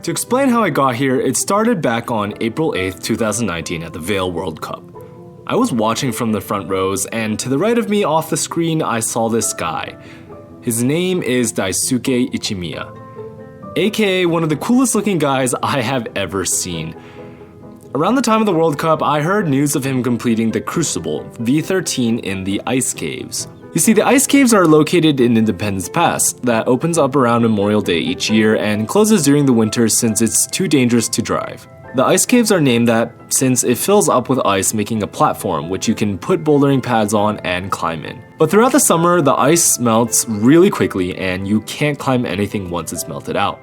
To explain how I got here, it started back on April 8th, 2019 at the Vail World Cup. I was watching from the front rows, and to the right of me off the screen, I saw this guy. His name is Daisuke Ichimiya, aka one of the coolest looking guys I have ever seen. Around the time of the World Cup, I heard news of him completing the Crucible V13 in the ice caves. You see, the ice caves are located in Independence Pass that opens up around Memorial Day each year and closes during the winter since it's too dangerous to drive. The ice caves are named that since it fills up with ice, making a platform which you can put bouldering pads on and climb in. But throughout the summer, the ice melts really quickly and you can't climb anything once it's melted out.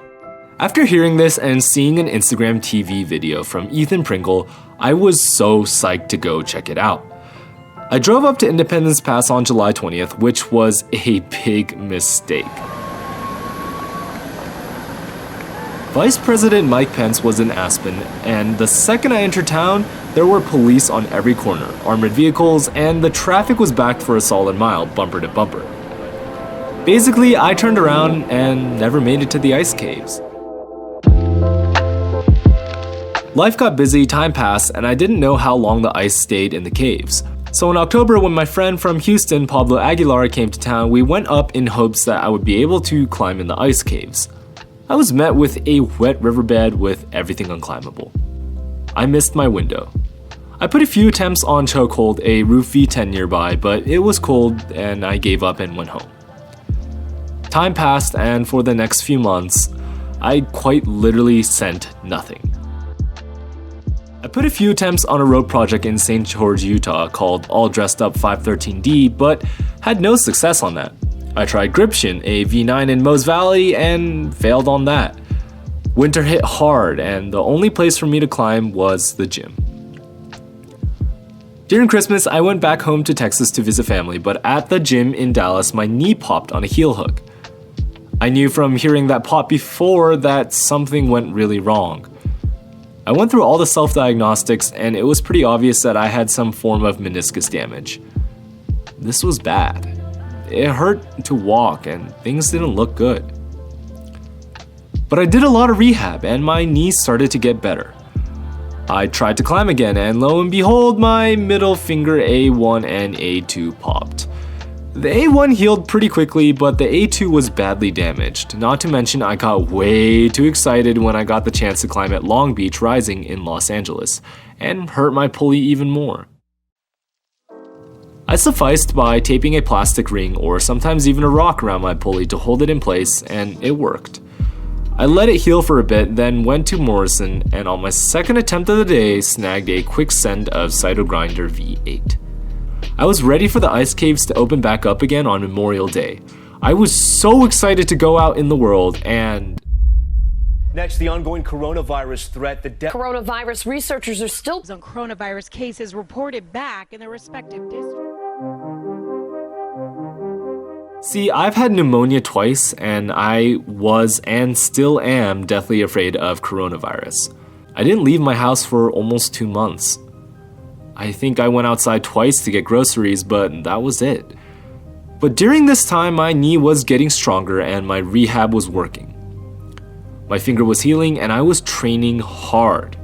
After hearing this and seeing an Instagram TV video from Ethan Pringle, I was so psyched to go check it out. I drove up to Independence Pass on July 20th, which was a big mistake. Vice President Mike Pence was in Aspen, and the second I entered town, there were police on every corner, armored vehicles, and the traffic was backed for a solid mile, bumper to bumper. Basically, I turned around and never made it to the ice caves. Life got busy, time passed, and I didn't know how long the ice stayed in the caves. So in October, when my friend from Houston, Pablo Aguilar, came to town, we went up in hopes that I would be able to climb in the ice caves. I was met with a wet riverbed with everything unclimbable. I missed my window. I put a few attempts on chokehold, a roof V10 nearby, but it was cold and I gave up and went home. Time passed, and for the next few months, I quite literally sent nothing. I put a few attempts on a road project in St. George, Utah called All Dressed Up 513D, but had no success on that. I tried Gription, a V9 in Mose Valley, and failed on that. Winter hit hard, and the only place for me to climb was the gym. During Christmas, I went back home to Texas to visit family, but at the gym in Dallas, my knee popped on a heel hook. I knew from hearing that pop before that something went really wrong. I went through all the self-diagnostics, and it was pretty obvious that I had some form of meniscus damage. This was bad. It hurt to walk, and things didn't look good. But I did a lot of rehab, and my knees started to get better. I tried to climb again, and lo and behold, my middle finger A1 and A2 popped. The A1 healed pretty quickly, but the A2 was badly damaged. Not to mention, I got way too excited when I got the chance to climb at Long Beach Rising in Los Angeles, and hurt my pulley even more. I sufficed by taping a plastic ring or sometimes even a rock around my pulley to hold it in place, and it worked. I let it heal for a bit, then went to Morrison, and on my second attempt of the day, snagged a quick send of Cyto Grinder V8. I was ready for the ice caves to open back up again on Memorial Day. I was so excited to go out in the world, and next, the ongoing coronavirus threat. Coronavirus researchers are still on coronavirus cases reported back in their respective districts. See, I've had pneumonia twice, and I was and still am deathly afraid of coronavirus. I didn't leave my house for almost 2 months. I think I went outside twice to get groceries, but that was it. But during this time, my knee was getting stronger and my rehab was working. My finger was healing and I was training hard.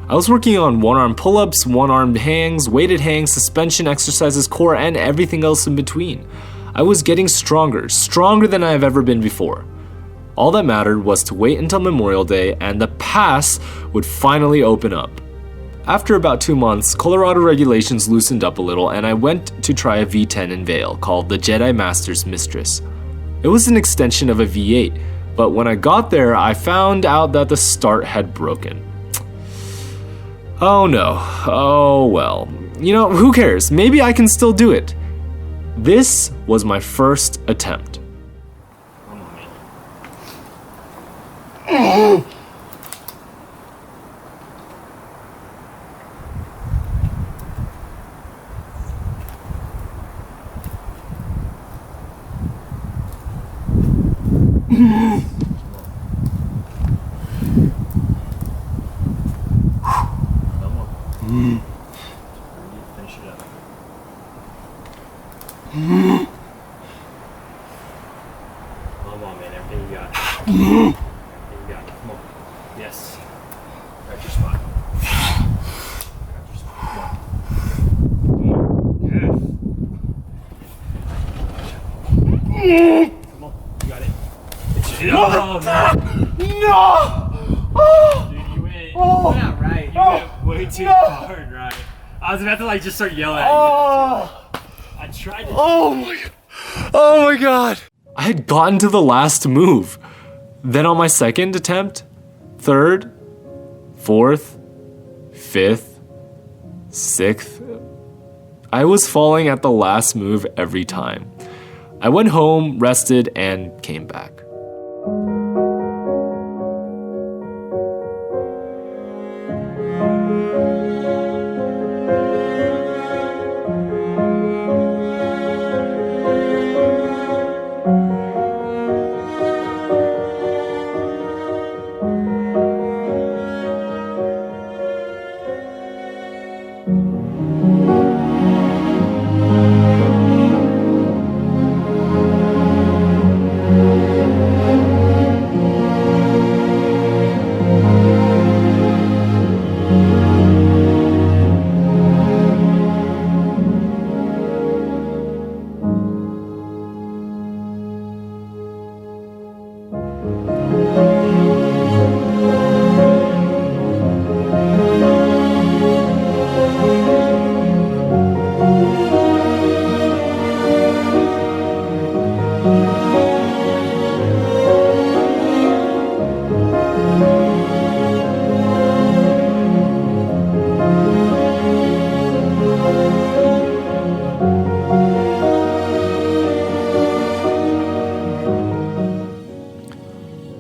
I was working on one-arm pull-ups, one-armed hangs, weighted hangs, suspension exercises, core, and everything else in between. I was getting stronger than I have ever been before. All that mattered was to wait until Memorial Day and the pass would finally open up. After about 2 months, Colorado regulations loosened up a little and I went to try a V10 in Vail called the Jedi Master's Mistress. It was an extension of a V8, but when I got there, I found out that the start had broken. Oh no, oh well. You know, who cares? Maybe I can still do it. This was my first attempt. Finish it up. Come on, man. Everything you got. Everything you got. Come on. Yes. Come on, you got it. Oh, man. No! Dude, you went out right. You went way too hard right. I was about to like just start yelling at you. I tried to. Oh my god! I had gotten to the last move. Then on my second attempt, third, fourth, fifth, sixth, I was falling at the last move every time. I went home, rested, and came back.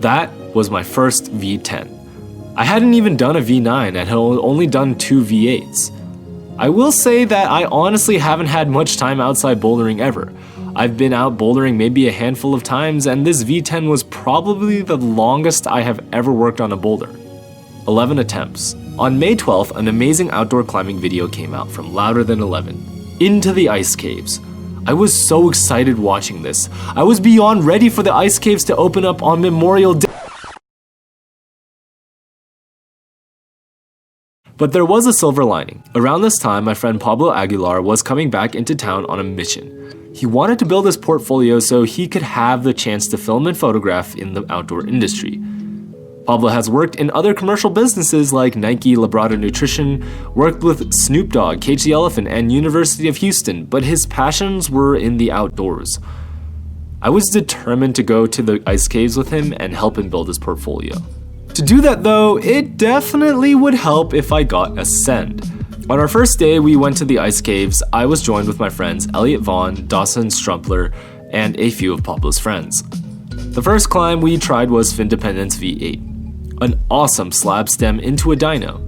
That was my first V10. I hadn't even done a V9, I had only done 2 V8s. I will say that I honestly haven't had much time outside bouldering ever. I've been out bouldering maybe a handful of times, and this V10 was probably the longest I have ever worked on a boulder. 11 attempts. On May 12th, an amazing outdoor climbing video came out from Louder Than 11, Into the Ice Caves. I was so excited watching this. I was beyond ready for the ice caves to open up on Memorial Day. But there was a silver lining. Around this time, my friend Pablo Aguilar was coming back into town on a mission. He wanted to build his portfolio so he could have the chance to film and photograph in the outdoor industry. Pablo has worked in other commercial businesses like Nike, Labrada Nutrition, worked with Snoop Dogg, Cage the Elephant, and University of Houston, but his passions were in the outdoors. I was determined to go to the ice caves with him and help him build his portfolio. To do that though, it definitely would help if I got a send. On our first day we went to the ice caves. I was joined with my friends Elliot Vaughn, Dawson Strumpler, and a few of Pablo's friends. The first climb we tried was Findependence V8. An awesome slab stem into a dyno.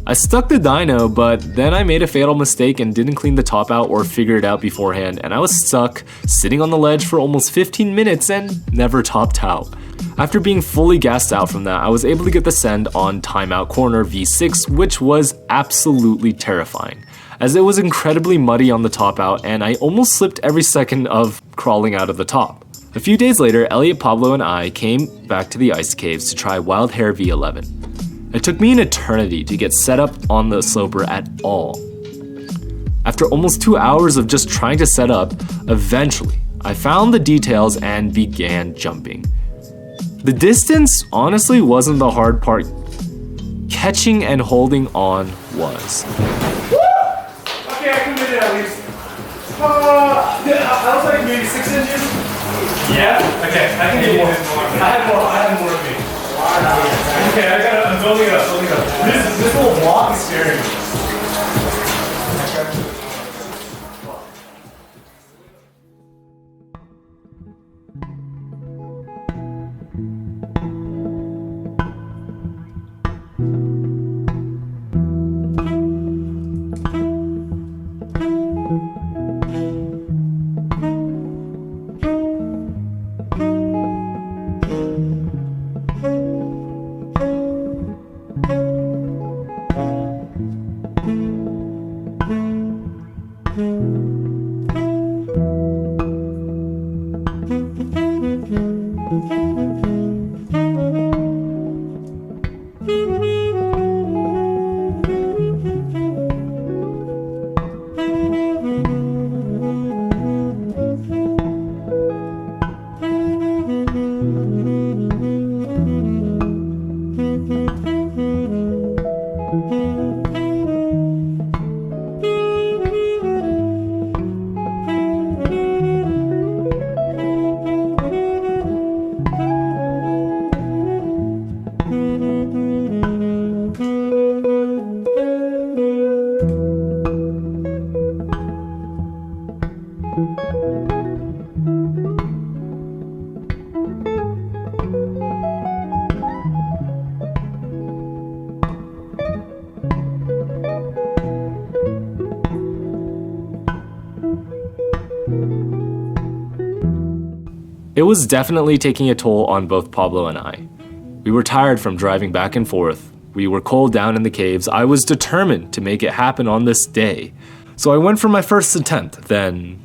I stuck the dyno, but then I made a fatal mistake and didn't clean the top out or figure it out beforehand, and I was stuck sitting on the ledge for almost 15 minutes and never topped out. After being fully gassed out from that, I was able to get the send on Timeout Corner V6, which was absolutely terrifying, as it was incredibly muddy on the top out and I almost slipped every second of crawling out of the top. A few days later, Elliot, Pablo, and I came back to the ice caves to try Hair V11. It took me an eternity to get set up on the sloper at all. After almost 2 hours of just trying to set up, eventually, I found the details and began jumping. The distance honestly wasn't the hard part. Catching and holding on was. Okay, I committed at least. I was like maybe 6 inches. Yeah? Okay, I can do more. I had more of me. Okay, I'm building it up. This little block is scaring me. It was definitely taking a toll on both Pablo and I. We were tired from driving back and forth. We were cold down in the caves. I was determined to make it happen on this day. So I went for my first attempt, then...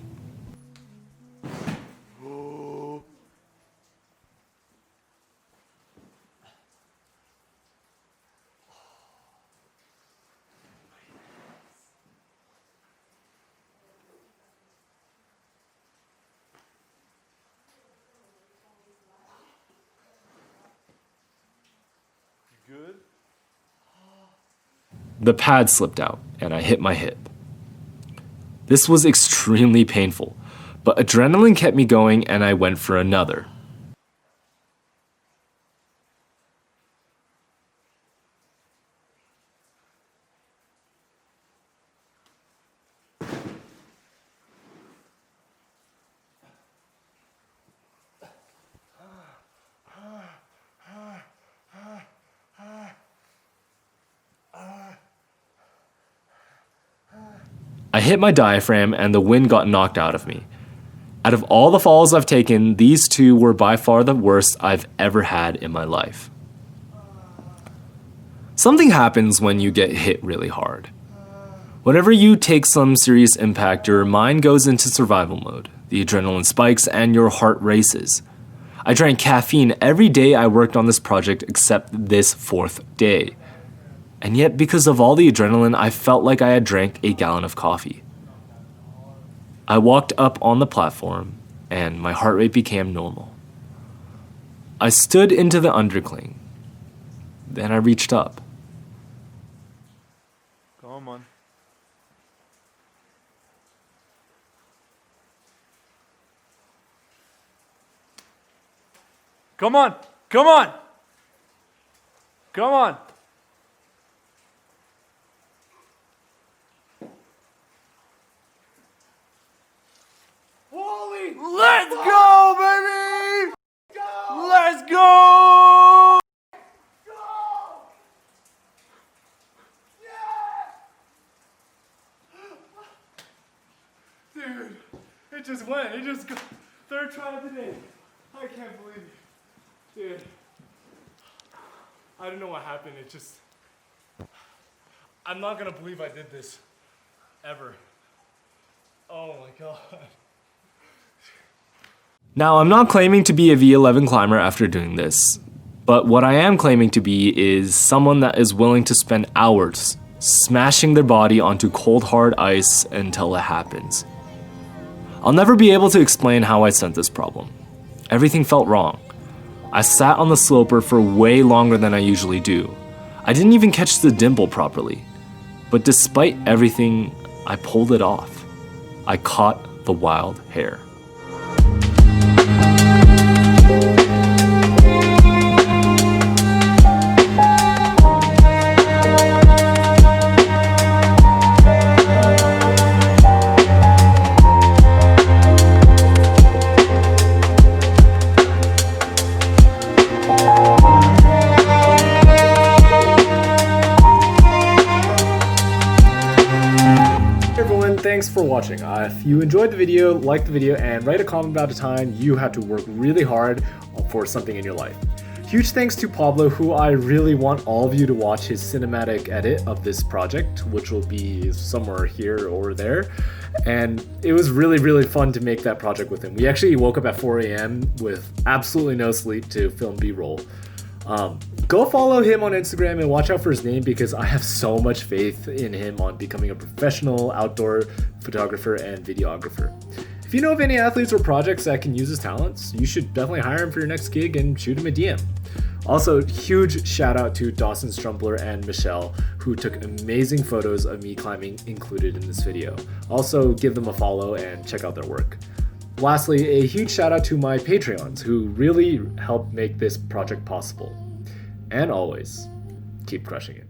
Good? The pad slipped out, and I hit my hip. This was extremely painful, but adrenaline kept me going and I went for another. I hit my diaphragm and the wind got knocked out of me. Out of all the falls I've taken, these two were by far the worst I've ever had in my life. Something happens when you get hit really hard. Whenever you take some serious impact, your mind goes into survival mode. The adrenaline spikes and your heart races. I drank caffeine every day I worked on this project except this fourth day. And yet, because of all the adrenaline, I felt like I had drank a gallon of coffee. I walked up on the platform, and my heart rate became normal. I stood into the undercling. Then I reached up. Come on. Come on! Come on! Come on! Let's go, baby! Let's go! Dude, it just went. It just got third try of the day. I can't believe it. Dude, I don't know what happened. It just... I'm not gonna believe I did this. Ever. Oh my god. Now, I'm not claiming to be a V11 climber after doing this, but what I am claiming to be is someone that is willing to spend hours smashing their body onto cold hard ice until it happens. I'll never be able to explain how I sent this problem. Everything felt wrong. I sat on the sloper for way longer than I usually do. I didn't even catch the dimple properly. But despite everything, I pulled it off. I caught the wild hare. Thanks for watching. If you enjoyed the video, like the video, and write a comment about a time you had to work really hard for something in your life. Huge thanks to Pablo, who I really want all of you to watch his cinematic edit of this project, which will be somewhere here or there. And it was really fun to make that project with him. We actually woke up at 4 a.m. with absolutely no sleep to film B-roll. Go follow him on Instagram and watch out for his name because I have so much faith in him on becoming a professional outdoor photographer and videographer. If you know of any athletes or projects that can use his talents, you should definitely hire him for your next gig and shoot him a DM. Also, huge shout out to Dawson Strumpler and Michelle, who took amazing photos of me climbing included in this video. Also, give them a follow and check out their work. Lastly, a huge shout out to my Patreons who really helped make this project possible. And always, keep crushing it.